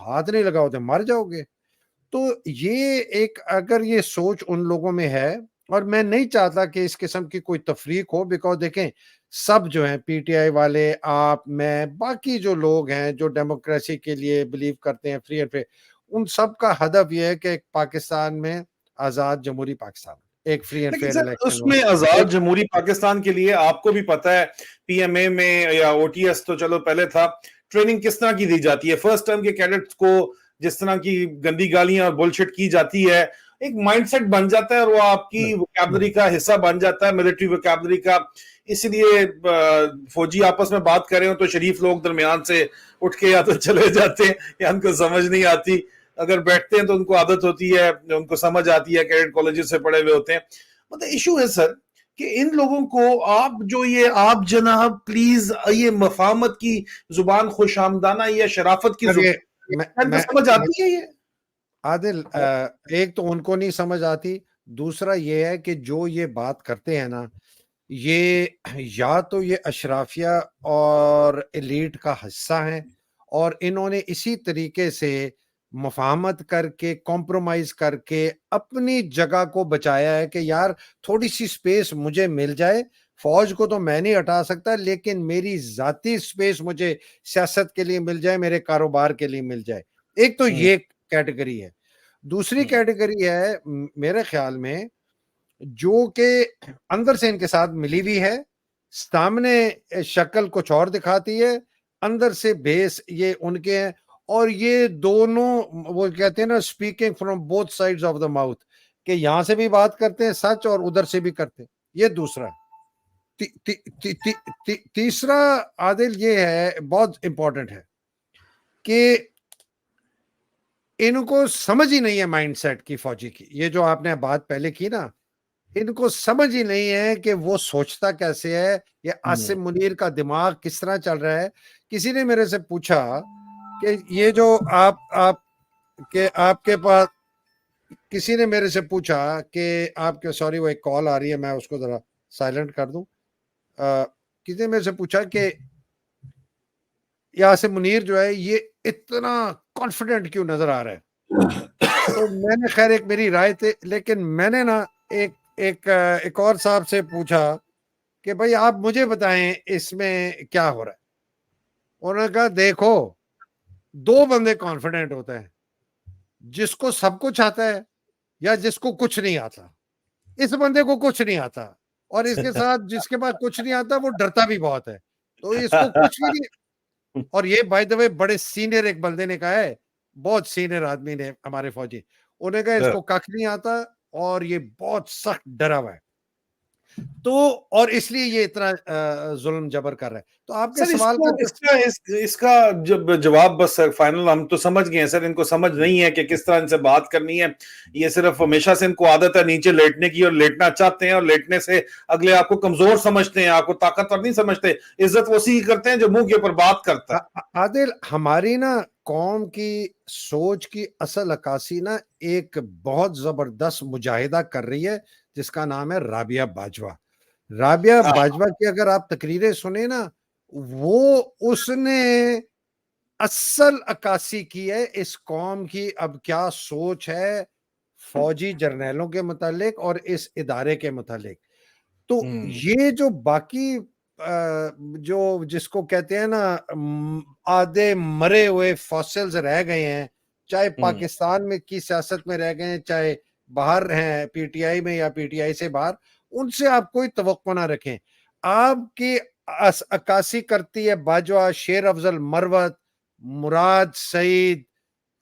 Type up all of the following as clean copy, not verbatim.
ہاتھ نہیں لگاؤ تو مر جاؤ گے. تو یہ ایک اگر یہ سوچ ان لوگوں میں ہے, اور میں نہیں چاہتا کہ اس قسم کی کوئی تفریق ہو, بیکاز دیکھیں سب جو ہیں پی ٹی آئی والے, آپ, میں, باقی جو لوگ ہیں جو ڈیموکریسی کے لیے بلیو کرتے ہیں, فری اینڈ فیئر, ان سب کا ہدف یہ ہے کہ پاکستان میں آزاد جمہوری پاکستان, ایک فری اینڈ لیکن فیئر سر الیکشن اس ہو. میں آزاد جمہوری پاکستان کے لیے آپ کو بھی پتا ہے پی ایم اے میں یا او ٹی ایس تو چلو پہلے تھا, ٹریننگ کس طرح کی دی جاتی ہے, فرسٹ ٹرم کے کیڈٹس کو جس طرح کی گندی گالیاں اور بولشٹ کی جاتی ہے, ایک مائنڈ سیٹ بن جاتا ہے اور وہ آپ کی ووکیبلری کا حصہ بن جاتا ہے, ملٹری ووکیبلری کا. اس لیے فوجی آپس میں بات کر رہے ہو تو شریف لوگ درمیان سے اٹھ کے یا تو چلے جاتے ہیں یا ان کو سمجھ نہیں آتی, اگر بیٹھتے ہیں تو ان کو عادت ہوتی ہے, ان کو سمجھ آتی ہے, کیڈٹ کالجز سے پڑھے ہوئے ہوتے ہیں. مطلب ایشو ہے سر کہ ان لوگوں کو آپ جو یہ آپ جناب پلیز یہ مفاہمت کی زبان, خوش آمدانہ یا شرافت کی زبان کو سمجھ آتی ہے یہ عادل, ایک تو ان کو نہیں سمجھ آتی, دوسرا یہ ہے کہ جو یہ بات کرتے ہیں نا, یہ یا تو یہ اشرافیہ اور ایلیٹ کا حصہ ہیں, اور انہوں نے اسی طریقے سے مفاہمت کر کے, کمپرومائز کر کے اپنی جگہ کو بچایا ہے کہ یار تھوڑی سی سپیس مجھے مل جائے, فوج کو تو میں نہیں ہٹا سکتا لیکن میری ذاتی سپیس مجھے سیاست کے لیے مل جائے, میرے کاروبار کے لیے مل جائے. ایک تو یہ کیٹیگری ہے. دوسری کیٹیگری ہے میرے خیال میں جو کہ اندر سے ان کے ساتھ ملی ہوئی ہے, سامنے شکل کچھ اور دکھاتی ہے, اندر سے بیس یہ ان کے ہیں, اور یہ دونوں وہ کہتے ہیں نا speaking from both sides of the mouth, کہ یہاں سے بھی بات کرتے ہیں سچ اور ادھر سے بھی کرتے ہیں. یہ دوسرا. تیسرا عادل یہ ہے, بہت امپورٹنٹ ہے, کہ ان کو سمجھ ہی نہیں ہے مائنڈ سیٹ کی فوجی کی. یہ جو آپ نے بات پہلے کی نا, ان کو سمجھ ہی نہیں ہے کہ وہ سوچتا کیسے ہے, یا عاصم منیر کا دماغ کس طرح چل رہا ہے. کسی نے میرے سے پوچھا کہ یہ جو آپ کے پاس, کسی نے میرے سے پوچھا کہ آپ کے, سوری وہ ایک کال آ رہی ہے, میں اس کو ذرا سائلنٹ کر دوں. کسی نے میرے سے پوچھا کہ عاصم منیر جو ہے یہ اتنا کانفیڈنٹ کیوں نظر آ رہا ہے. تو میں نے خیر ایک میری رائے تھی, لیکن میں نے نا ایک اور صاحب سے پوچھا کہ بھائی آپ مجھے بتائیں اس میں کیا ہو رہا ہے. انہوں نے کہا دیکھو, دو بندے کانفیڈنٹ ہوتے ہیں, جس کو سب کچھ آتا ہے یا جس کو کچھ نہیں آتا. اس بندے کو کچھ نہیں آتا, اور اس کے ساتھ جس کے پاس کچھ نہیں آتا وہ ڈرتا بھی بہت ہے, تو اس کو کچھ بھی نہیں. اور یہ بائی دا وے بڑے سینئر ایک بندے نے کہا ہے, بہت سینئر آدمی نے ہمارے فوجی, انہوں نے کہا اس کو کچھ نہیں آتا اور یہ بہت سخت ڈرا ہوا ہے, تو اور اس لیے یہ اتنا ظلم جبر کر رہا ہے. تو آپ کے سوال اس کا جب جواب بس فائنل ہم تو سمجھ گئے ہیں سر, ان کو سمجھ نہیں ہے کہ کس طرح ان سے بات کرنی ہے. یہ صرف ہمیشہ سے ان کو عادت ہے نیچے لیٹنے کی, اور لیٹنا چاہتے ہیں, اور لیٹنے سے اگلے آپ کو کمزور سمجھتے ہیں, آپ کو طاقتور نہیں سمجھتے. عزت وسیع کرتے ہیں جو منہ کے اوپر بات کرتا ہے. عادل, ہماری نا قوم کی سوچ کی اصل عکاسی نا ایک بہت زبردست مجاہدہ کر رہی ہے جس کا نام ہے رابعہ باجوہ. رابعہ باجوہ کی اگر آپ تقریریں سنیں نا, وہ اس نے اصل عکاسی کی ہے اس قوم کی اب کیا سوچ ہے فوجی جرنیلوں کے متعلق اور اس ادارے کے متعلق. تو یہ جو باقی جو جس کو کہتے ہیں نا آدھے مرے ہوئے فاسلز رہ گئے ہیں, چاہے پاکستان میں کی سیاست میں رہ گئے ہیں, چاہے باہر ہیں پی ٹی آئی میں یا پی ٹی آئی سے باہر, ان سے آپ کوئی توقع نہ رکھیں. آپ کی عکاسی کرتی ہے باجوہ, شیر افضل مروت, مراد سعید,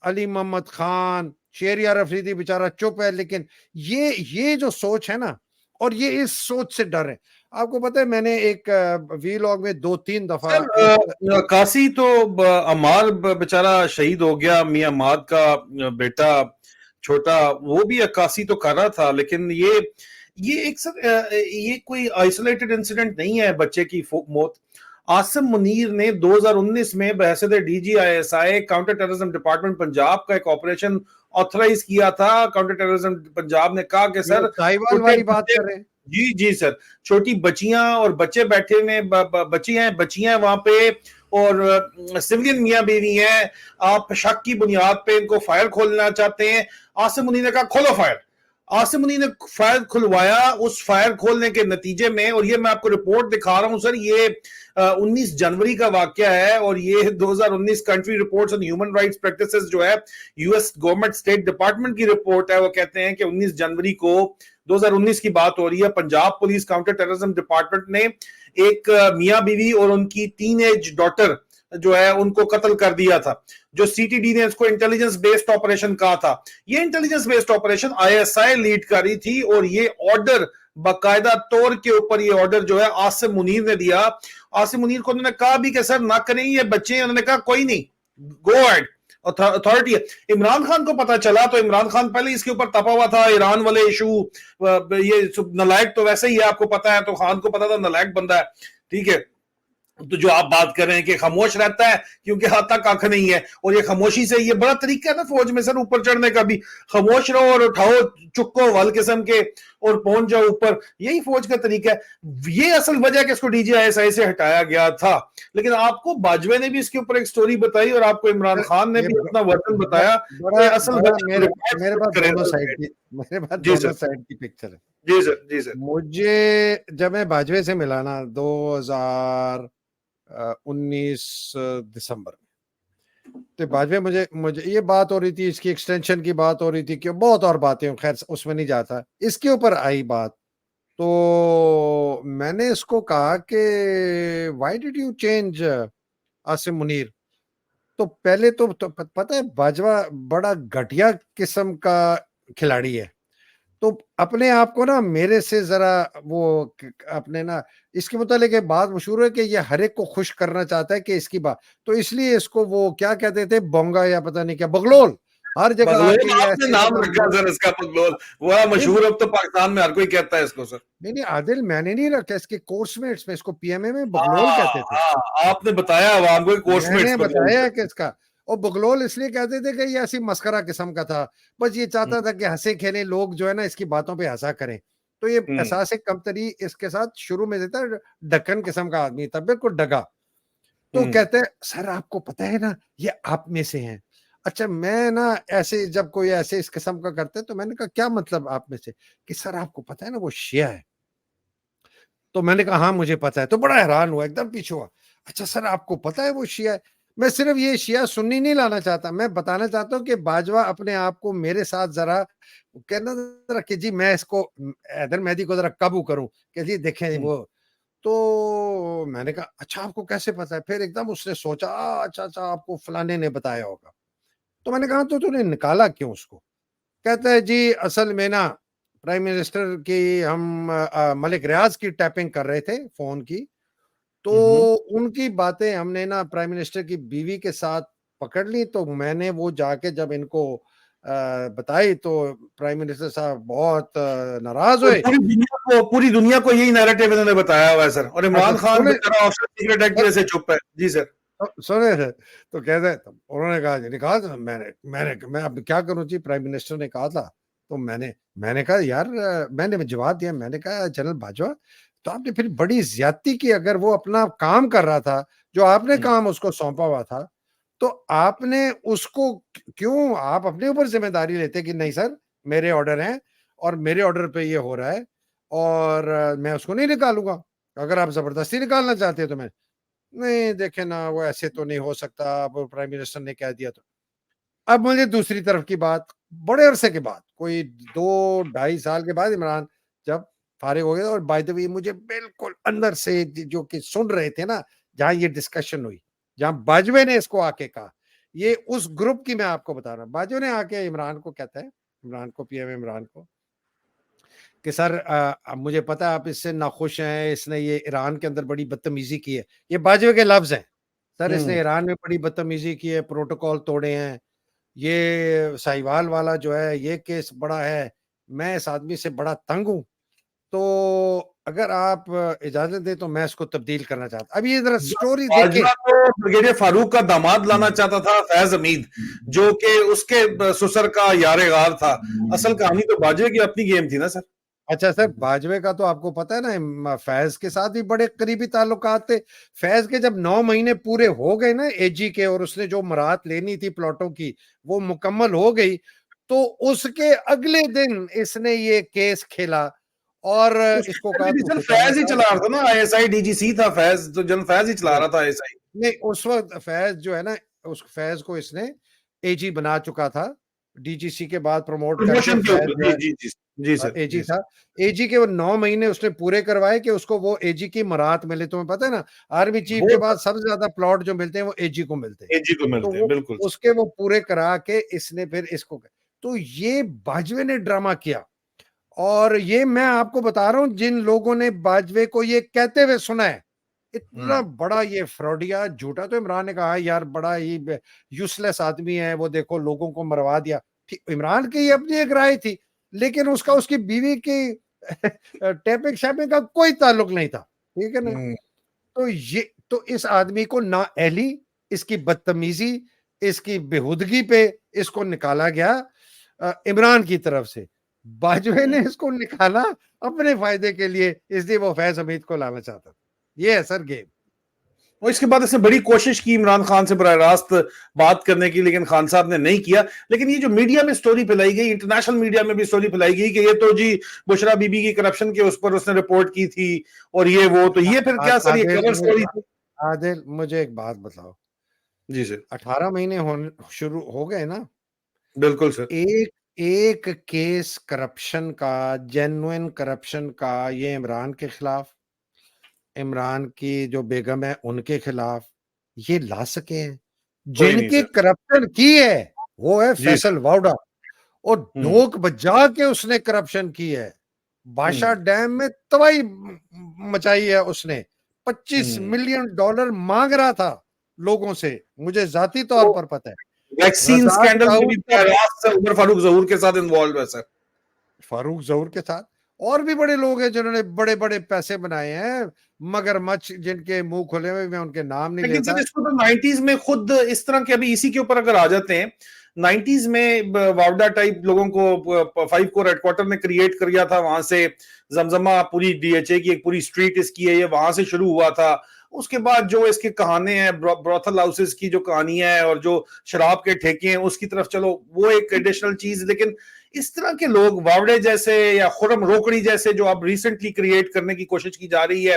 علی محمد خان, شہریار افریدی بیچارہ چپ ہے, لیکن یہ جو سوچ ہے نا, اور یہ اس سوچ سے ڈر ہے. آپ کو پتہ ہے میں نے ایک ویلاگ میں 2-3 دفعہ عکاسی تو عمار بیچارہ شہید ہو گیا, میاں عماد کا بیٹا چھوٹا, وہ بھی عکاسی تو کر رہا تھا, لیکن یہ ایک سر یہ کوئی آئسولیٹڈ انسیڈنٹ نہیں ہے بچے کی موت. عاصم منیر نے 2019 میں بحیثیت D G I S I counter terrorism department Punjab کا ایک آپریشن آتھرائز کیا تھا. کاؤنٹر ٹیررزم پنجاب نے کہا کہ سر تائیوان والی بات کر رہے ہیں, جی سر, چھوٹی بچیاں اور بچے بیٹھے ہوئے, بچیاں وہاں پہ, اور سویلین میاں بیوی ہیں, آپ شک کی بنیاد پہ ان کو فائر کھولنا چاہتے ہیں. عاصم منیر نے کہا کھولو فائر. عاصم منیر نے فائر کھلوایا. اس فائر کھولنے کے نتیجے میں, اور یہ میں آپ کو رپورٹ دکھا رہا ہوں سر, یہ 19 جنوری کا واقعہ ہے, اور یہ 2019 country reports on human rights practices جو ہے U S government state department کی رپورٹ ہے. وہ کہتے ہیں کہ 19 جنوری کو 2019 کی بات ہو رہی ہے, Punjab police counter terrorism department نے ایک میاں بیوی اور ان کی ٹین ایج ڈاٹر جو ہے ان کو قتل کر دیا تھا. جو سی ٹی ڈی نے اس کو انٹیلیجنس بیسڈ آپریشن کہا تھا. یہ انٹیلیجنس بیسڈ آپریشن آئی ایس آئی لیڈ کر رہی تھی, اور یہ آرڈر باقاعدہ طور کے اوپر یہ آرڈر جو ہے عاصم منیر نے دیا. عاصم منیر کو انہوں نے کہا بھی کہ سر نہ کریں, یہ بچے ہیں. انہوں نے کہا کوئی نہیں, گو ایڈ, اتھارٹی ہے. عمران خان کو پتا چلا تو عمران خان پہلے اس کے اوپر تپا ہوا تھا, ایران والے ایشو, یہ نلائق تو ویسے ہی ہے, آپ کو پتا ہے, تو خان کو پتا تھا نلائق بندہ ہے, ٹھیک ہے. تو جو آپ بات کر رہے ہیں کہ خاموش رہتا ہے کیونکہ ہاتھ تک آنکھ نہیں ہے, اور یہ خاموشی سے, یہ بڑا طریقہ ہے نا فوج میں سر اوپر چڑھنے کا بھی, خاموش رہو اور اٹھاؤ چکو ول قسم کے اور پہنچ جاؤ اوپر, یہی فوج کا طریقہ ہے. یہ اصل وجہ کہ اس کو ڈی جی آئی ایس آئی سے ہٹایا گیا تھا. لیکن آپ کو باجوے نے بھی اس کے اوپر ایک سٹوری بتائی, اور آپ کو عمران خان نے بھی اپنا ورژن بتایا. اصل میرے پاس دونوں سائڈ کی پکچر ہے. جی سر, جی سر. مجھے جب میں باجوے سے ملا نا 2019 دسمبر میں, تو باجوے مجھے یہ بات ہو رہی تھی, اس کی ایکسٹینشن کی بات ہو رہی تھی, کہ بہت اور باتیں, خیر اس میں نہیں جاتا. اس کے اوپر آئی بات تو میں نے اس کو کہا کہ why did you change Asim Munir. تو پہلے تو پتہ ہے باجوہ بڑا گھٹیا قسم کا کھلاڑی ہے, تو اپنے آپ کو نا میرے سے ذرا وہ اپنے نا اس کے متعلق ایک بات مشہور ہے کہ یہ ہر ایک کو خوش کرنا چاہتا ہے کہ اس کی بات, تو اس لیے اس کو وہ کیا کہتے تھے, بونگا یا پتہ نہیں کیا, بغلول, ہر جگہ آ کے یہ آپ نے نام رکھا سر اس کا بغلول, وہ مشہور, اب تو پاکستان میں ہر کوئی کہتا ہے اس کو سر. نہیں عادل, میں نے نہیں رکھا, اس کے کورس میٹس میں اس کو پی ایم اے میں بغلول کہتے تھے. آپ نے بتایا عوام کو کورس میں میٹس نے بتایا کہ اس کا, اور بغلول اس لیے کہتے تھے کہ یہ ایسی مسخرہ قسم کا تھا, بس یہ چاہتا تھا کہ ہنسے کھیلے لوگ جو ہے نا اس کی باتوں پہ ہنسا کریں. تو یہ احساس کمتری اس کے ساتھ شروع میں دیتا, ڈکن قسم کا آدمی تھا, بالکل ڈگا. تو کہتے ہیں سر آپ کو پتا ہے نا یہ آپ میں سے ہیں. اچھا میں نا ایسے جب کوئی ایسے اس قسم کا کرتے تو میں نے کہا کیا مطلب آپ میں سے, کہ سر آپ کو پتا ہے نا وہ شیعہ ہے. تو میں نے کہا ہاں مجھے پتا ہے. تو بڑا حیران ہوا, ایک دم پیچھے ہوا, اچھا سر آپ کو پتا ہے وہ شیعہ ہے. میں صرف یہ شیعہ سنی نہیں لانا چاہتا, میں بتانا چاہتا ہوں کہ باجوہ اپنے آپ کو میرے ساتھ ذرا کہنا ذرا کہ جی میں اس کو حیدر مہدی کو ذرا قابو کروں کہ جی دیکھیں وہ. تو میں نے کہا اچھا آپ کو کیسے پتا ہے. پھر ایک دم اس نے سوچا اچھا آپ کو فلانے نے بتایا ہوگا. تو میں نے کہا تو نے نکالا کیوں اس کو. کہتا ہے جی اصل میں نا پرائم منسٹر کی ہم ملک ریاض کی ٹیپنگ کر رہے تھے فون کی, تو ان کی باتیں ہم نے نا پرائم منسٹر کی بیوی کے ساتھ پکڑ لی. تو میں نے وہ جا کے جب ان کو بتائی تو پرائم منسٹر صاحب بہت ناراض ہوئے. پوری دنیا کو یہی نیریٹو انہوں نے بتایا ہوا ہے سر, اور عمران خان سیکرٹ ایکٹ کی وجہ سے چپ ہے. جی سر سنے تو کہتے ہیں انہوں نے کہا میں اب کیا کروں جی, پرائم منسٹر نے کہا تھا. تو میں نے کہا یار, میں نے جواب دیا, میں نے کہا جنرل باجوہ تو آپ نے پھر بڑی زیادتی کی. اگر وہ اپنا کام کر رہا تھا جو آپ نے کام اس کو سونپا ہوا تھا, تو آپ نے اس کو کیوں, آپ اپنے اوپر ذمہ داری لیتے کہ نہیں سر میرے آرڈر ہیں اور میرے آرڈر پہ یہ ہو رہا ہے اور میں اس کو نہیں نکالوں گا. اگر آپ زبردستی نکالنا چاہتے ہیں تو میں نہیں, دیکھیں نا وہ ایسے تو نہیں ہو سکتا, اب پرائم منسٹر نے کہہ دیا. تو اب مجھے دوسری طرف کی بات, بڑے عرصے کے بعد, کوئی 2-2.5 سال کے بعد عمران جب فارغ ہو گیا, اور بائی دا وے مجھے بالکل اندر سے جو کہ سن رہے تھے نا جہاں یہ ڈسکشن ہوئی, جہاں باجوے نے اس کو آ کے کہا, یہ اس گروپ کی میں آپ کو بتا رہا ہوں. باجوے نے آ کے عمران کو کہتا ہے, عمران کو, پی ایم عمران کو, کہ سر مجھے پتا آپ اس سے ناخوش ہیں, اس نے یہ ایران کے اندر بڑی بدتمیزی کی ہے. یہ باجوے کے لفظ ہیں سر, اس نے ایران میں بڑی بدتمیزی کی ہے, پروٹوکول توڑے ہیں, یہ ساہیوال والا جو ہے یہ کیس بڑا ہے, میں اس آدمی سے بڑا تنگ ہوں, تو اگر آپ اجازت دیں تو میں اس کو تبدیل کرنا چاہتا. اب یہ ذرا سٹوری دیکھیں. بریگیڈیئر فاروق کا داماد لانا چاہتا تھا فیض حمید, جو کہ اس کے سسر کا یار غار تھا. اصل کہانی تو باجوے کی اپنی گیم تھی نا سر. اچھا سر، باجوے کا تو آپ کو پتا ہے نا فیض کے ساتھ بھی بڑے قریبی تعلقات تھے. فیض کے جب 9 مہینے پورے ہو گئے نا اے جی کے، اور اس نے جو مراعات لینی تھی پلاٹوں کی وہ مکمل ہو گئی، تو اس کے اگلے دن اس نے یہ کیس کھیلا اور اس کو کہا تو خسارہ فیض ہی تھا. چلا رہا تھا نا, آئی ایس آئی ڈی جی سی تھا فیض, تو جنرل فیض ہی چلا رہا تھا آئی ایس آئی. نہیں اس وقت فیض جو ہے نا, اس فیض کو اس نے اے جی بنا چکا تھا, ڈی جی سی کے بعد پروموٹ کر کے پروموشن کے فیض اوپر, جو جی ہے جی جی جی سر, اے جی جی تھا. اے جی کے وہ 9 مہینے اس نے پورے کروائے کہ اس کو وہ اے جی کی مراعات ملے. تمہیں پتہ ہے نا آرمی چیف وہ کے بعد سب سے زیادہ پلاٹ جو ملتے ہیں وہ اے جی کو ملتے ہیں, اے جی کو تو ملتے ہیں, وہ بالکل. اس کے وہ پورے کرا کے اس نے پھر اس کو, تو یہ باجوے نے ڈرامہ کیا. اور یہ میں آپ کو بتا رہا ہوں جن لوگوں نے باجوے کو یہ کہتے ہوئے سنا ہے, اتنا بڑا یہ فراڈیا جھوٹا. تو عمران نے کہا یار بڑا ہی یوز لیس آدمی ہے وہ, دیکھو لوگوں کو مروا دیا. عمران کی یہ اپنی ایک رائے تھی, لیکن اس کا اس کی بیوی کی ٹیپنگ شیپنگ کا کوئی تعلق نہیں تھا, ٹھیک ہے نا. تو یہ تو اس آدمی کو نااہلی, اس کی بدتمیزی, اس کی بےہودگی پہ اس کو نکالا گیا عمران کی طرف سے. باجوے نے اس کو نکالا اپنے فائدے کے لیے, اس لیے وہ فیض حمید کو لانا چاہتا تھا. یہ ہے سر گیم. اور اس کے بعد اس نے بڑی کوشش کی عمران خان سے براہ راست بات کرنے کی, لیکن خان صاحب نے نہیں کیا. لیکن یہ جو میڈیا میں سٹوری پھیلائی گئی, انٹرنیشنل میڈیا میں بھی سٹوری پھیلائی گئی کہ یہ تو جی بشرا بی بی کی کرپشن کے اس پر اس نے رپورٹ کی تھی اور یہ وہ, تو یہ پھر کیا سر, یہ کور سٹوری تھی. عادل مجھے ایک بات بتاؤ, جی سر. 18 مہینے شروع ہو گئے نا, بالکل سر. ایک کیس کرپشن کا, جینوئن کرپشن کا, یہ عمران کے خلاف, عمران کی جو بیگم ہے ان کے خلاف یہ لا سکے ہیں؟ کوئی جن نہیں کی سر. کرپشن کی ہے وہ ہے جی فیصل واؤڈا, اور سر. ڈھوک بجا کے اس نے کرپشن کی ہے. بادشاہ ڈیم میں تباہی مچائی ہے اس نے. 25 ملین ڈالر مانگ رہا تھا لوگوں سے, مجھے ذاتی طور پر پتہ ہے. ویکسین رضا سکینڈل میں بھی داؤد کا, براہ راست عمر فاروق ظہور کے ساتھ انوالو ہے سر. فاروق ظہور کے ساتھ اور بھی بڑے لوگ ہیں جنہوں نے بڑے بڑے پیسے بنائے ہیں, مگر مچھ جن کے منہ کھلے ہوئے, میں ان کے نام نہیں لیکن لیتا. سر اس کو تو 90s میں خود اس طرح کے, ابھی اسی کے اوپر اگر آ جاتے ہیں, 90s میں واوڈا ٹائپ لوگوں کو 5 کور ہیڈ کوارٹر نے کریٹ کر دیا تھا. وہاں سے زمزمہ پوری ڈی ایچ اے کی ایک پوری اسٹریٹ اس کی ہے, یہ وہاں سے شروع ہوا تھا. اس کے بعد جو اس کے کہانے ہیں, بروتھل ہاؤسز کی جو کہانیاں ہیں اور جو شراب کے ٹھیکے ہیں, اس کی طرف چلو, وہ ایک ایڈیشنل چیز. لیکن اس طرح کے لوگ واوڈے جیسے یا خرم روکڑی جیسے جو اب ریسنٹلی کریٹ کرنے کی کوشش کی جا رہی ہے,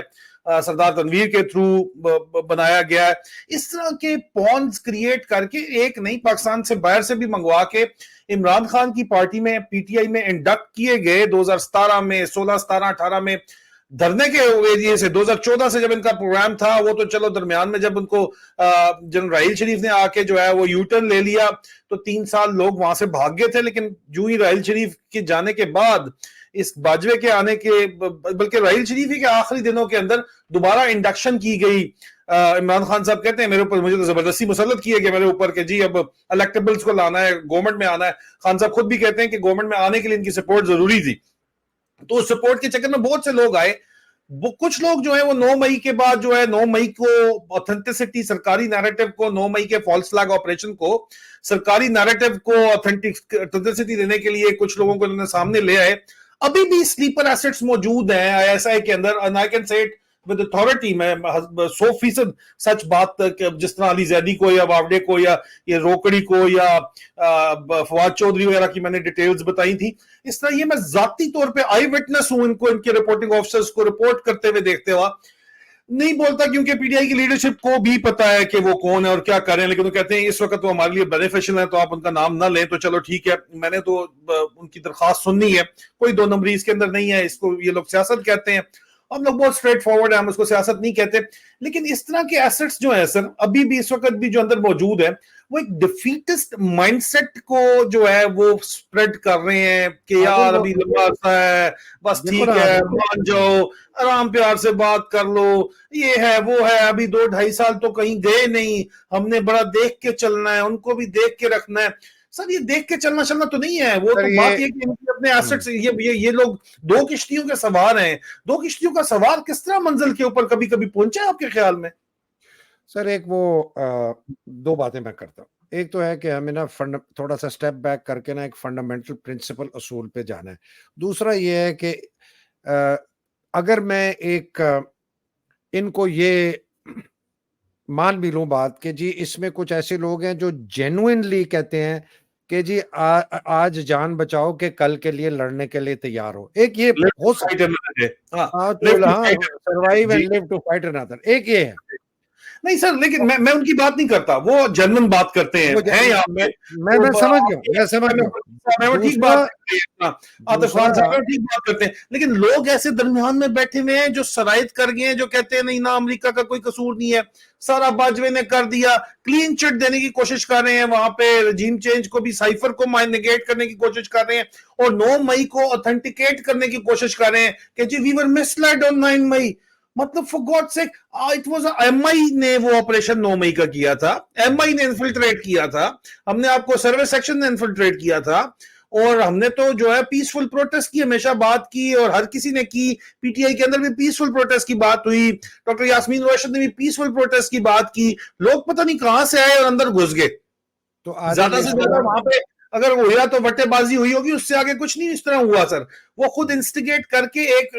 سردار تنویر کے تھرو بنایا گیا ہے, اس طرح کے پونز کریٹ کر کے ایک نئی پاکستان سے باہر سے بھی منگوا کے عمران خان کی پارٹی میں, پی ٹی آئی میں انڈکٹ کیے گئے 2017 میں, 16, 17, 18 میں دھرنے کے ایریے سے. 2014 سے جب ان کا پروگرام تھا وہ تو چلو درمیان میں جب ان کو جنرل راحیل شریف نے آ کے جو ہے وہ یو ٹرن لے لیا تو 3 سال لوگ وہاں سے بھاگ گئے تھے. لیکن جو ہی راحیل شریف کے جانے کے بعد, اس باجوے کے آنے کے, بلکہ راحیل شریف کے آخری دنوں کے اندر دوبارہ انڈکشن کی گئی. عمران خان صاحب کہتے ہیں میرے اوپر, مجھے تو زبردستی مسلط کیے گئے میرے اوپر کہ جی اب الیکٹیبلز کو لانا ہے, گورنمنٹ میں آنا ہے. خان صاحب خود بھی کہتے ہیں کہ گورنمنٹ میں آنے کے لیے ان کی سپورٹ ضروری تھی. تو اس سپورٹ کے چکر میں بہت سے لوگ آئے. کچھ لوگ جو ہیں وہ 9 مئی کے بعد جو ہے 9 مئی کو اوتھینٹسٹی, سرکاری نیریٹو کو, 9 مئی کے فالس فلیگ آپریشن کو, سرکاری نیریٹو کو اوتھینٹسٹی دینے کے لیے کچھ لوگوں کو انہوں نے سامنے لے آئے. ابھی بھی سلیپر ایسٹس موجود ہیں آئی ایس آئی کے اندر, and I can say it with authority, میں 100% سچ بات, جس طرح علی زیدی کو یا واوڈے کو یا یہ روکڑی کو یا فواد چودھری وغیرہ کی میں نے ڈیٹیلز بتائی تھی, اس طرح یہ میں ذاتی طور پہ آئی وٹنس ہوں, ان کو, ان کے رپورٹنگ آفیسرز کو رپورٹ کرتے ہوئے دیکھتے ہوا. نہیں بولتا کیونکہ پی ٹی آئی کی لیڈرشپ کو بھی پتا ہے کہ وہ کون ہے اور کیا کر رہے ہیں, لیکن وہ کہتے ہیں اس وقت وہ ہمارے لیے بینیفیشل ہیں تو آپ ان کا نام نہ لیں. تو چلو ٹھیک ہے, میں نے تو ان کی درخواست سننی ہے, کوئی دو نمبری اس کے اندر نہیں ہے. اس کو یہ لوگ سیاست کہتے ہیں, ہم لوگ بہت اسٹریٹ فارورڈ ہیں, ہم اس کو سیاست نہیں کہتے. لیکن اس طرح کے ایسٹس جو ہیں سر ابھی بھی اس وقت بھی جو اندر موجود ہے, وہ ایک ڈیفیٹسٹ مائنڈ سیٹ کو جو ہے وہ سپریڈ کر رہے ہیں کہ یار ابھی لمبا عرصہ ہے, بس ٹھیک ہے, مان جاؤ, آرام پیار سے بات کر لو, یہ ہے وہ ہے, ابھی 2-2.5 سال تو کہیں گئے نہیں, ہم نے بڑا دیکھ کے چلنا ہے, ان کو بھی دیکھ کے رکھنا ہے. سر یہ دیکھ کے چلنا تو نہیں ہے, وہ تو بات یہ کہ اپنے ایسٹ سے یہ لوگ 2 کشتیوں کے سوار ہیں. 2 کشتیوں کا سوار کس طرح منزل کے اوپر کبھی کبھی پہنچا آپ کے خیال میں؟ سر ایک وہ 2 باتیں میں کرتا ہوں. ایک تو ہے کہ ہمیں نا تھوڑا سا اسٹیپ بیک کر کے نا ایک فنڈامنٹل پرنسپل اصول پہ جانا ہے. دوسرا یہ ہے کہ اگر میں ایک ان کو یہ مان بھی لوں بات کہ جی اس میں کچھ ایسے لوگ ہیں جو جینوئنلی کہتے ہیں کہ جی آج جان بچاؤ کہ کل کے لیے لڑنے کے لیے تیار ہو. ایک یہ Live ہو to fight سکتا another day. ہاں ہے. تو live to ہاں fight another day. سروائیو جی and live to fight another. ایک یہ ہے. نہیں سر، لیکن میں ان کی بات نہیں کرتا، وہ جنرل بات کرتے ہیں یہاں پہ. میں سمجھ گیا میں ٹھیک دوسرا بات کرتے ہیں، دوسرا عاطف صاحب ٹھیک بات کرتے ہیں، لیکن لوگ ایسے درمیان میں بیٹھے ہوئے ہیں جو شرائط کر گئے ہیں، جو کہتے ہیں نہیں نا امریکہ کا کوئی قصور نہیں ہے، سارا باجوے نے کر دیا، کلین چٹ دینے کی کوشش کر رہے ہیں، وہاں پہ رجیم چینج کو بھی سائفر کو نگیٹ کرنے کی کوشش کر رہے ہیں، اور 9 مئی کو اتھینٹیکیٹ کرنے کی کوشش کر رہے ہیں کہ جی وی ور مسلیڈ آن 9 مئی. مطلب for God's sake it was M I نے وہ آپریشن 9 مئی کا کیا تھا، ایم آئی نے انفلٹریٹ کیا تھا، ہم نے آپ کو سروس سیکشن نے انفلٹریٹ کیا تھا، اور ہم نے تو جو ہے پیسفل پروٹیسٹ کی ہمیشہ بات کی، اور ہر کسی نے کی. پی ٹی آئی کے اندر بھی پیسفل پروٹیسٹ کی بات ہوئی، ڈاکٹر یاسمین روشن نے بھی پیسفل پروٹیسٹ کی بات کی. لوگ پتہ نہیں کہاں سے آئے اور اندر گھس گئے. تو عادل زیادہ سے اس زیادہ طرح وہاں پہ اگر وہ ہوا تو وٹے بازی ہوئی ہوگی، اس سے آگے کچھ نہیں اس طرح ہوا سر. وہ خود انسٹیگیٹ کر کے ایک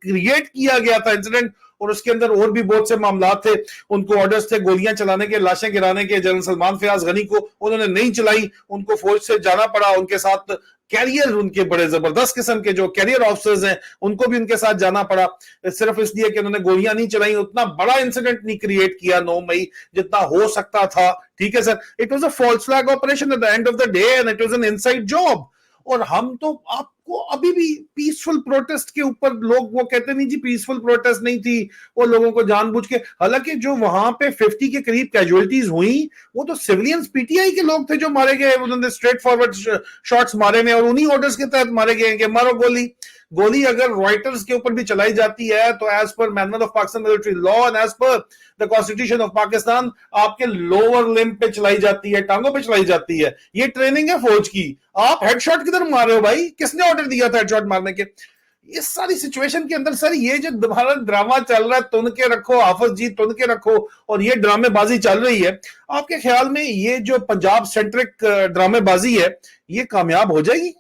کریٹ کیا گیا تھا انسیڈنٹ، اور اس کے اندر اور بھی بہت سے معاملات تھے. ان کو آرڈرز تھے گولیاں چلانے کے، لاشیں گرانے کے. جنرل سلمان فیاض غنی کو انہوں نے نہیں چلائی، ان کو فوج سے جانا پڑا. ان کے ساتھ کیریئر ان کے بڑے زبردست قسم کے جو کیریئر آفیسرز ہیں ان کو بھی ان کے ساتھ جانا پڑا، صرف اس لیے کہ انہوں نے گولیاں نہیں چلائی. اتنا بڑا انسیڈنٹ نہیں کریٹ کیا 9 مئی جتنا ہو سکتا تھا. ٹھیک ہے sir, it was a false flag operation at the end of the day and it was an inside job. اور ہم تو آپ کو ابھی بھی پیسفل پروٹیسٹ کے اوپر لوگ وہ کہتے نہیں جی پیسفل پروٹیسٹ نہیں تھی، وہ لوگوں کو جان بوجھ کے، حالانکہ جو وہاں پہ 50 کے قریب کیجوالٹیز ہوئیں وہ تو سیولینز پی ٹی آئی کے لوگ تھے جو مارے گئے. انہوں نے اسٹریٹ فارورڈ شاٹس مارے میں، اور انہی آرڈرز کے تحت مارے گئے کہ مارو گولی. گولی اگر رائٹرز کے اوپر بھی چلائی جاتی ہے تو as per manual of Pakistan military law and as per the constitution of Pakistan آپ کے لوور لمب پہ چلائی جاتی ہے، ٹانگوں پہ چلائی جاتی ہے. یہ ٹریننگ ہے فوج کی. آپ ہیڈ شاٹ کدھر مار رہے ہو بھائی؟ کس نے آرڈر دیا تھا ہیڈ شاٹ مارنے کے؟ اس ساری سچویشن کے اندر سر یہ جو دوبارہ ڈرامہ چل رہا ہے تن کے رکھو حافظ جی، تن کے رکھو، اور یہ ڈرامے بازی چل رہی ہے، آپ کے خیال میں یہ جو پنجاب سینٹرک ڈرامے بازی ہے یہ کامیاب ہو جائے گی؟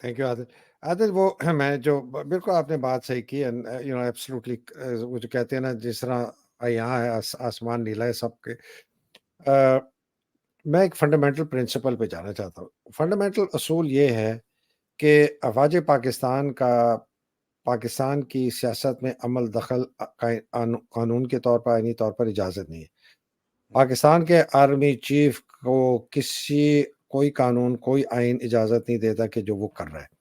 تھینک یو عادل. عادل وہ میں جو بالکل آپ نے بات صحیح کی، یو نو ایبسلیوٹلی. وہ جو کہتے ہیں نا جس طرح یہاں ہے آسمان نیلا ہے سب کے. میں ایک فنڈامنٹل پرنسپل پہ جانا چاہتا ہوں. فنڈامنٹل اصول یہ ہے کہ افواج پاکستان کا پاکستان کی سیاست میں عمل دخل قانون کے طور پر آئینی طور پر اجازت نہیں ہے. پاکستان کے آرمی چیف کو کوئی قانون کوئی آئین اجازت نہیں دیتا کہ جو وہ کر رہا ہے.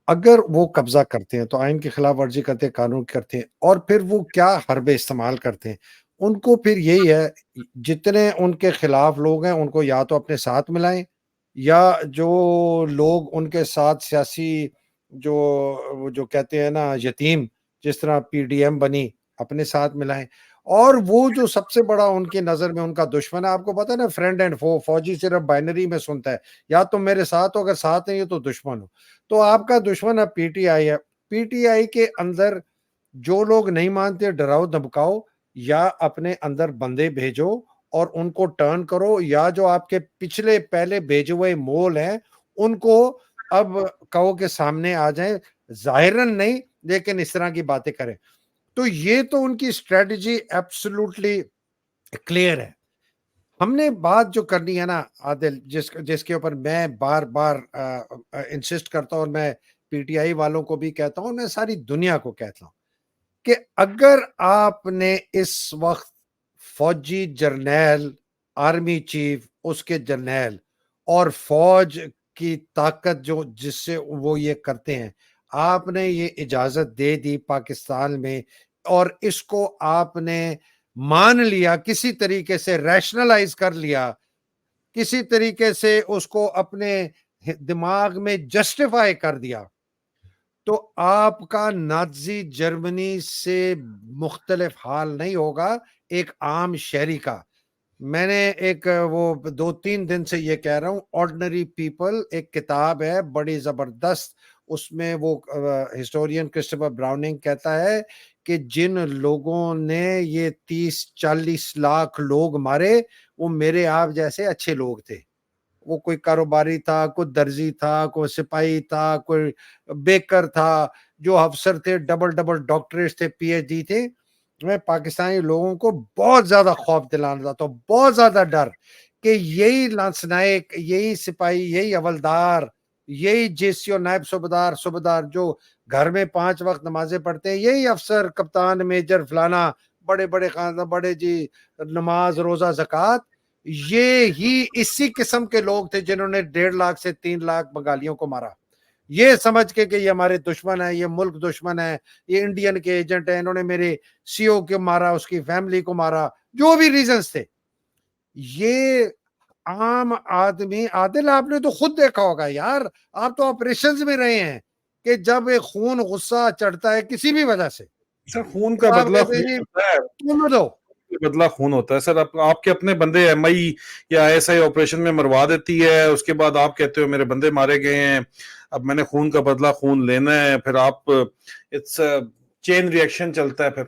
اگر وہ قبضہ کرتے ہیں تو آئین کی خلاف ورزی کرتے ہیں، قانون کرتے ہیں، اور پھر وہ کیا حربے استعمال کرتے ہیں. ان کو پھر یہی ہے جتنے ان کے خلاف لوگ ہیں ان کو یا تو اپنے ساتھ ملائیں، یا جو لوگ ان کے ساتھ سیاسی جو کہتے ہیں نا یتیم، جس طرح پی ڈی ایم بنی، اپنے ساتھ ملائیں. اور وہ جو سب سے بڑا ان کی نظر میں ان کا دشمن ہے، آپ کو پتا ہے نا فرینڈ اینڈ فو، فوجی صرف بائنری میں سنتا ہے، یا تم میرے ساتھ ہو، اگر ساتھ نہیں ہو تو دشمن ہو. تو آپ کا دشمن ہے پی ٹی آئی ہے. پی ٹی آئی کے اندر جو لوگ نہیں مانتے ڈراؤ دھمکاؤ، یا اپنے اندر بندے بھیجو اور ان کو ٹرن کرو، یا جو آپ کے پہلے بھیجے ہوئے مول ہیں ان کو اب کہو کہ سامنے آ جائیں، ظاہراً نہیں لیکن اس طرح کی باتیں کریں. تو یہ تو ان کی اسٹریٹجی ایبسولوٹلی کلیئر ہے. ہم نے بات جو کرنی ہے نا عادل، جس کے اوپر میں بار بار انسسٹ کرتا ہوں، اور میں پی ٹی آئی والوں کو بھی کہتا ہوں، میں ساری دنیا کو کہتا ہوں کہ اگر آپ نے اس وقت فوجی جرنیل، آرمی چیف، اس کے جرنیل اور فوج کی طاقت جس سے وہ یہ کرتے ہیں، آپ نے یہ اجازت دے دی پاکستان میں، اور اس کو آپ نے مان لیا، کسی طریقے سے ریشنلائز کر لیا، کسی طریقے سے اس کو اپنے دماغ میں جسٹیفائی کر دیا، تو آپ کا نازی جرمنی سے مختلف حال نہیں ہوگا ایک عام شہری کا. میں نے ایک وہ 2-3 دن سے یہ کہہ رہا ہوں، آرڈنری پیپل ایک کتاب ہے بڑی زبردست، اس میں وہ ہسٹورین کرسٹوفر براؤننگ کہتا ہے کہ جن لوگوں نے یہ 30-40 لاکھ لوگ مارے وہ میرے آپ جیسے اچھے لوگ تھے. وہ کوئی کاروباری تھا, کوئی درزی تھا, کوئی سپاہی تھا, کوئی بیکر تھا, جو افسر تھے, ڈبل ڈاکٹریٹ تھے, پی ایچ ڈی تھے. میں پاکستانی لوگوں کو بہت زیادہ خوف دلانا چاہتا ہوں, بہت زیادہ ڈر, کہ یہی لانس نائک, یہی سپاہی, یہی حوالدار, یہی جے سی او نائب صوبیدار جو گھر میں 5 وقت نمازیں پڑھتے ہیں, یہی افسر, کپتان, میجر, فلانا, بڑے خاندان, بڑے جی, نماز, روزہ, زکوٰۃ, یہ ہی اسی قسم کے لوگ تھے جنہوں نے 1.5 لاکھ سے 3 لاکھ بنگالیوں کو مارا, یہ سمجھ کے کہ یہ ہمارے دشمن ہے, یہ ملک دشمن ہے, یہ انڈین کے ایجنٹ ہیں, انہوں نے میرے سی او کو مارا, اس کی فیملی کو مارا, جو بھی ریزنز تھے. یہ عام آدمی, عادل آپ نے تو خود دیکھا ہوگا یار, آپ تو آپریشنز میں رہے ہیں, کہ جب ایک خون غصہ چڑھتا ہے کسی بھی وجہ سے, سر خون کا آپ بدلہ کہتے ہیں خون جی ہوتا ہے, تم دو. بدلہ خون ہوتا ہے سر. آپ کے اپنے بندے ایم آئی یا ایس آئی آپریشن میں مروا دیتی ہے, اس کے بعد آپ کہتے ہو میرے بندے مارے گئے ہیں, اب میں نے خون کا بدلہ خون لینا ہے, پھر آپ اٹس چین ریئیکشن چلتا ہے پھر.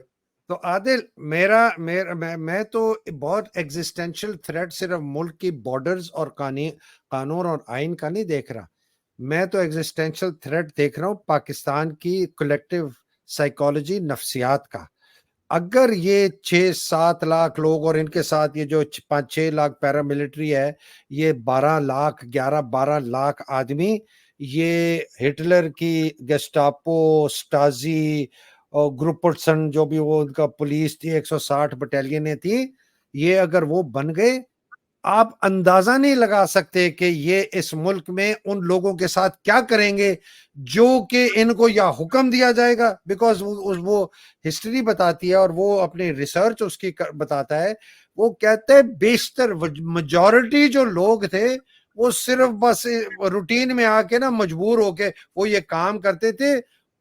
تو عادل میں تو بہت ایگزسٹینشل تھریٹ صرف ملک کی بارڈرز اور قانون اور آئین کا نہیں دیکھ رہا, میں تو ایگزسٹینشل تھریٹ دیکھ رہا ہوں پاکستان کی کولیکٹیو سائیکالوجی, نفسیات کا. اگر یہ 6-7 لاکھ لوگ اور ان کے ساتھ یہ جو 5-6 لاکھ پیراملٹری ہے, یہ 12 لاکھ آدمی, یہ ہٹلر کی گیسٹاپو, سٹازی اور گروپرسن جو بھی وہ ان کا پولیس تھی, 160 بٹالینیں تھی, یہ اگر وہ بن گئے, آپ اندازہ نہیں لگا سکتے کہ یہ اس ملک میں ان لوگوں کے ساتھ کیا کریں گے جو کہ ان کو یا حکم دیا جائے گا, بیکاز وہ ہسٹری بتاتی ہے اور وہ اپنی ریسرچ اس کی بتاتا ہے. وہ کہتے ہیں بیشتر میجورٹی جو لوگ تھے وہ صرف بس روٹین میں آ کے نا مجبور ہو کے وہ یہ کام کرتے تھے,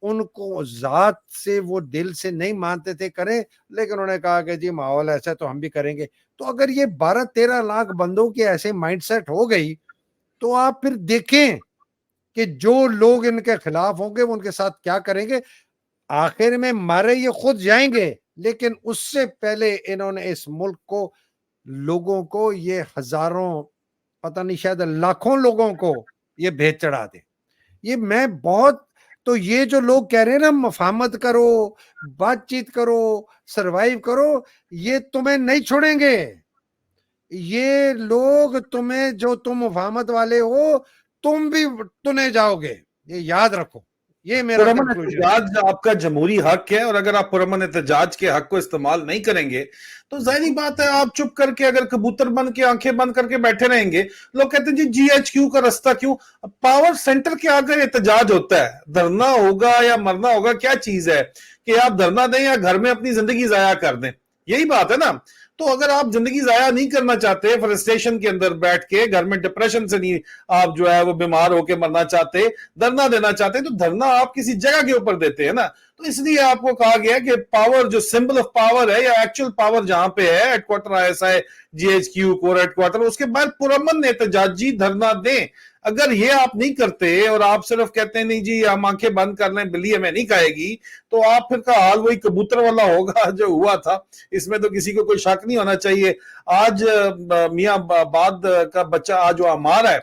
ان کو ذات سے وہ دل سے نہیں مانتے تھے کریں, لیکن انہوں نے کہا کہ جی ماحول ایسا تو ہم بھی کریں گے. تو اگر یہ 12-13 لاکھ بندوں کے ایسے مائنڈ سیٹ ہو گئی, تو آپ پھر دیکھیں کہ جو لوگ ان کے خلاف ہوں گے وہ ان کے ساتھ کیا کریں گے. آخر میں مارے یہ خود جائیں گے, لیکن اس سے پہلے انہوں نے اس ملک کو, لوگوں کو, یہ ہزاروں, پتہ نہیں شاید لاکھوں لوگوں کو یہ بھیج چڑھا دے. یہ میں بہت, تو یہ جو لوگ کہہ رہے ہیں نا مفاہمت کرو, بات چیت کرو, سروائیو کرو, یہ تمہیں نہیں چھوڑیں گے. یہ لوگ تمہیں, جو تم مفاہمت والے ہو, تم بھی تنے جاؤ گے, یہ یاد رکھو. یہ میرا پرامن کنکلوژن. احتجاج آپ کا جمہوری حق ہے, اور اگر آپ پرامن احتجاج کے حق کو استعمال نہیں کریں گے تو ظاہری بات ہے آپ چپ کر کے اگر کبوتر بن کے آنکھیں بند کر کے بیٹھے رہیں گے. لوگ کہتے ہیں جی ایچ کیو کا رستہ کیوں, پاور سینٹر کے آگے احتجاج ہوتا ہے, دھرنا ہوگا یا مرنا ہوگا, کیا چیز ہے کہ آپ دھرنا دیں یا گھر میں اپنی زندگی ضائع کر دیں, یہی بات ہے نا. تو اگر آپ زندگی ضائع نہیں کرنا چاہتے فرسٹریشن کے اندر بیٹھ کے, گھر میں ڈپریشن سے نہیں آپ جو ہے وہ بیمار ہو کے مرنا چاہتے, دھرنا دینا چاہتے, تو دھرنا آپ کسی جگہ کے اوپر دیتے ہیں نا. تو اس لیے آپ کو کہا گیا کہ پاور جو سمبل آف پاور ہے یا ایکچوئل پاور جہاں پہ ہے, headquarter I S I, G H Q, corps headquarter, اس کے بعد پرامن احتجاجی دھرنا دیں. اگر یہ آپ نہیں کرتے اور آپ صرف کہتے ہیں نہیں جی ہم آنکھیں بند کر لیں, بلی ہمیں نہیں کھائے گی, تو آپ پھر کا حال وہی کبوتر والا ہوگا جو ہوا تھا. اس میں تو کسی کو کوئی شک نہیں ہونا چاہیے. آج میاں باد کا بچہ آج وہ ہمارا ہے,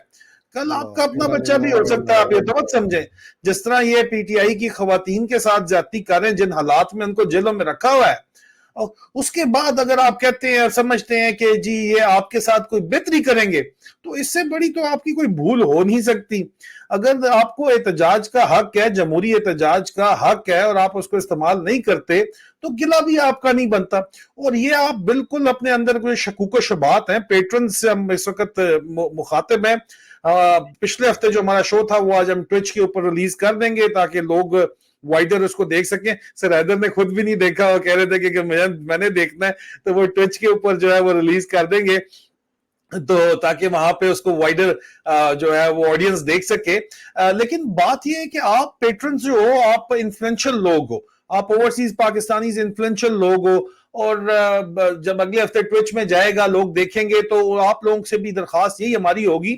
کل آپ کا اپنا بچہ بھی ہو سکتا ہے. آپ یہ تو مت سمجھیں جس طرح یہ پی ٹی آئی کی خواتین کے ساتھ زیادتی کر رہے ہیں, جن حالات میں ان کو جیلوں میں رکھا ہوا ہے, اور اس کے بعد اگر آپ کہتے ہیں سمجھتے ہیں کہ جی یہ آپ کے ساتھ کوئی بہتری کریں گے, تو اس سے بڑی تو آپ کی کوئی بھول ہو نہیں سکتی. اگر آپ کو احتجاج کا حق ہے, جمہوری احتجاج کا حق ہے, اور آپ اس کو استعمال نہیں کرتے, تو گلہ بھی آپ کا نہیں بنتا. اور یہ آپ بالکل اپنے اندر کوئی شکوک و شبہات ہیں. پیٹرن سے ہم اس وقت مخاطب ہیں. پچھلے ہفتے جو ہمارا شو تھا وہ آج ہم ٹویچ کے اوپر ریلیز کر دیں گے تاکہ لوگ وائڈر اس کو دیکھ سکیں. سر حیدر نے خود بھی نہیں دیکھا اور کہہ رہے تھے کہ میں نے دیکھنا ہے, تو وہ ٹویچ کے اوپر جو ہے وہ ریلیز کر دیں گے, تو تاکہ وہاں پہ اس کو وائڈر جو ہے وہ آڈینس دیکھ سکے. لیکن بات یہ ہے کہ آپ پیٹرنز جو ہو, آپ انفلوئنشل لوگ ہو, آپ اوورسیز پاکستانیز انفلوئنشل لوگ ہو, اور جب اگلے ہفتے ٹویچ میں جائے گا لوگ دیکھیں گے, تو آپ لوگوں سے بھی درخواست یہی ہماری ہوگی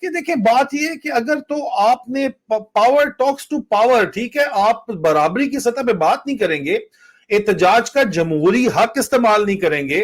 کہ دیکھیں بات یہ ہے کہ اگر تو آپ نے پاور ٹاکس ٹو پاور, ٹھیک ہے, آپ برابری کی سطح پہ بات نہیں کریں گے, احتجاج کا جمہوری حق استعمال نہیں کریں گے,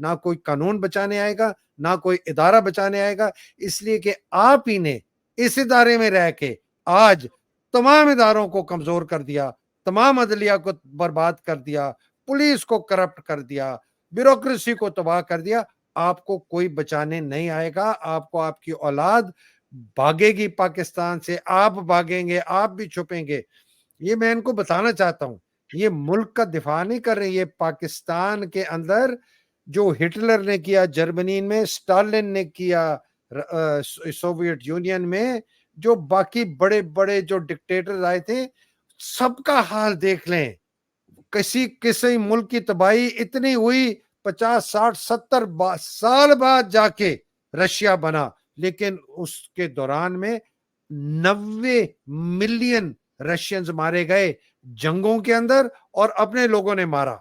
نہ کوئی قانون بچانے آئے گا، نہ کوئی ادارہ بچانے آئے گا، اس لیے کہ آپ ہی نے اس ادارے میں رہ کے آج تمام اداروں کو کمزور کر دیا، تمام عدلیہ کو برباد کر دیا، پولیس کو کرپٹ کر دیا، بیوروکریسی کو تباہ کر دیا۔ آپ کو کوئی بچانے نہیں آئے گا، آپ کو آپ کی اولاد بھاگے گی پاکستان سے، آپ بھاگیں گے، آپ بھی چھپیں گے۔ یہ میں ان کو بتانا چاہتا ہوں، یہ ملک کا دفاع نہیں کر رہے، یہ پاکستان کے اندر جو ہٹلر نے کیا جرمنی میں، اسٹالن نے کیا سوویت یونین میں، جو باقی بڑے بڑے جو ڈکٹیٹر آئے تھے، سب کا حال دیکھ لیں۔ کسی ملک کی تباہی اتنی ہوئی 50 60 70 سال بعد جا کے رشیا بنا، لیکن اس کے دوران میں 90 ملین رشینز مارے گئے جنگوں کے اندر، اور اپنے لوگوں نے مارا۔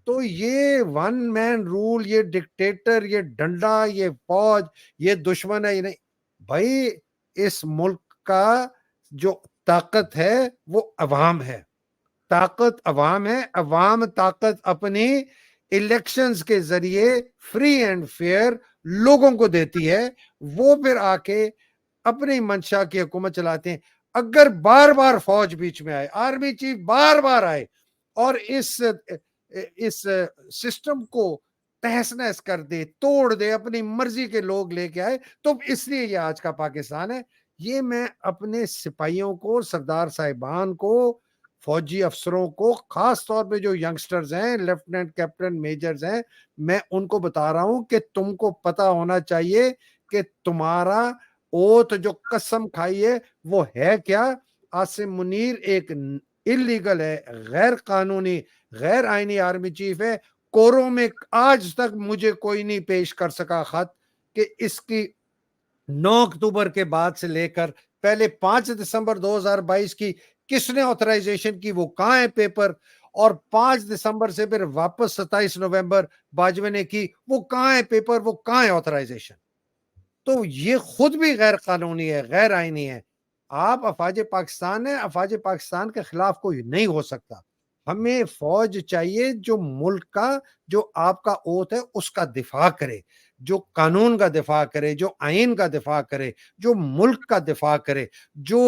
تو یہ ون مین رول، یہ ڈکٹیٹر، یہ ڈنڈا، یہ فوج، یہ دشمن ہے، یہ نہیں بھائی۔ اس ملک کا جو طاقت ہے وہ عوام ہے، طاقت عوام ہے۔ عوام طاقت اپنی الیکشنز کے ذریعے فری اینڈ فیئر لوگوں کو دیتی ہے، وہ پھر آ کے اپنی منشا کی حکومت چلاتے ہیں۔ اگر بار بار فوج بیچ میں آئے، آرمی چیف بار بار آئے اور اس سسٹم کو تہس نہس کر دے، توڑ دے، اپنی مرضی کے لوگ لے کے آئے، تو اس لیے یہ آج کا پاکستان ہے۔ یہ میں اپنے سپاہیوں کو، سردار صاحبان کو، فوجی افسروں کو، خاص طور پہ جو ینگسٹرز ہیں، لیفٹیننٹ کیپٹن میجرز ہیں، میں ان کو بتا رہا ہوں کہ تم کو پتا ہونا چاہیے کہ تمہارا اوتھ جو قسم کھائی ہے وہ ہے کیا۔ عاصم منیر ایک اللیگل ہے، غیر قانونی، غیر آئینی آرمی چیف ہے۔ کوروں میں آج تک مجھے کوئی نہیں پیش کر سکا خط کہ اس کی 9 اکتوبر کے بعد سے لے کر پہلے 5 دسمبر 2022 کی کس نے آتھرائزیشن کی، وہ کہاں ہے پیپر، اور 5 دسمبر سے پھر واپس 27 نومبر باجوے نے کی، وہ کہاں ہے پیپر، وہ کہاں ہے آتھرائزیشن۔ تو یہ خود بھی غیر قانونی ہے، غیر آئینی ہے۔ آپ افواج پاکستان ہیں، افواج پاکستان کے خلاف کوئی نہیں ہو سکتا۔ ہمیں فوج چاہیے جو ملک کا، جو آپ کا اوتھ ہے اس کا دفاع کرے، جو قانون کا دفاع کرے، جو آئین کا دفاع کرے، جو ملک کا دفاع کرے، جو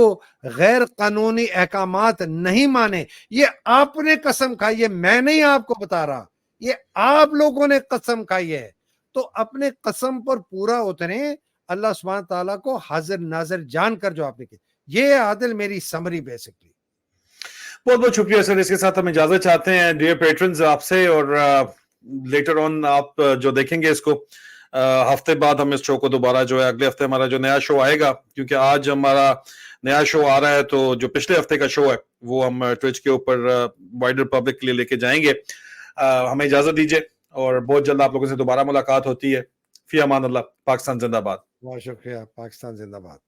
غیر قانونی احکامات نہیں مانے۔ یہ آپ نے قسم کھائی ہے، میں نہیں آپ کو بتا رہا، یہ آپ لوگوں نے قسم کھائی ہے۔ تو اپنے قسم پر پورا اتریں، اللہ سبحانہ تعالیٰ کو حاضر ناظر جان کر جو آپ نے کی۔ یہ عادل میری سمری بیسکلی۔ بہت بہت شکریہ سر، اس کے ساتھ ہم اجازت چاہتے ہیں ڈیئر پیٹرنز آپ سے، اور لیٹر آن آپ جو دیکھیں گے اس کو ہفتے بعد ہم اس شو کو دوبارہ جو ہے، اگلے ہفتے ہمارا جو نیا شو آئے گا، کیونکہ آج ہمارا نیا شو آ رہا ہے، تو جو پچھلے ہفتے کا شو ہے وہ ہم ٹویچ کے اوپر وائڈر پبلک کے لیے لے کے جائیں گے۔ ہمیں اجازت دیجیے، اور بہت جلد آپ لوگوں سے دوبارہ ملاقات ہوتی ہے۔ فی امان اللہ، پاکستان زندہ باد۔ بہت شکریہ، پاکستان زندہ باد۔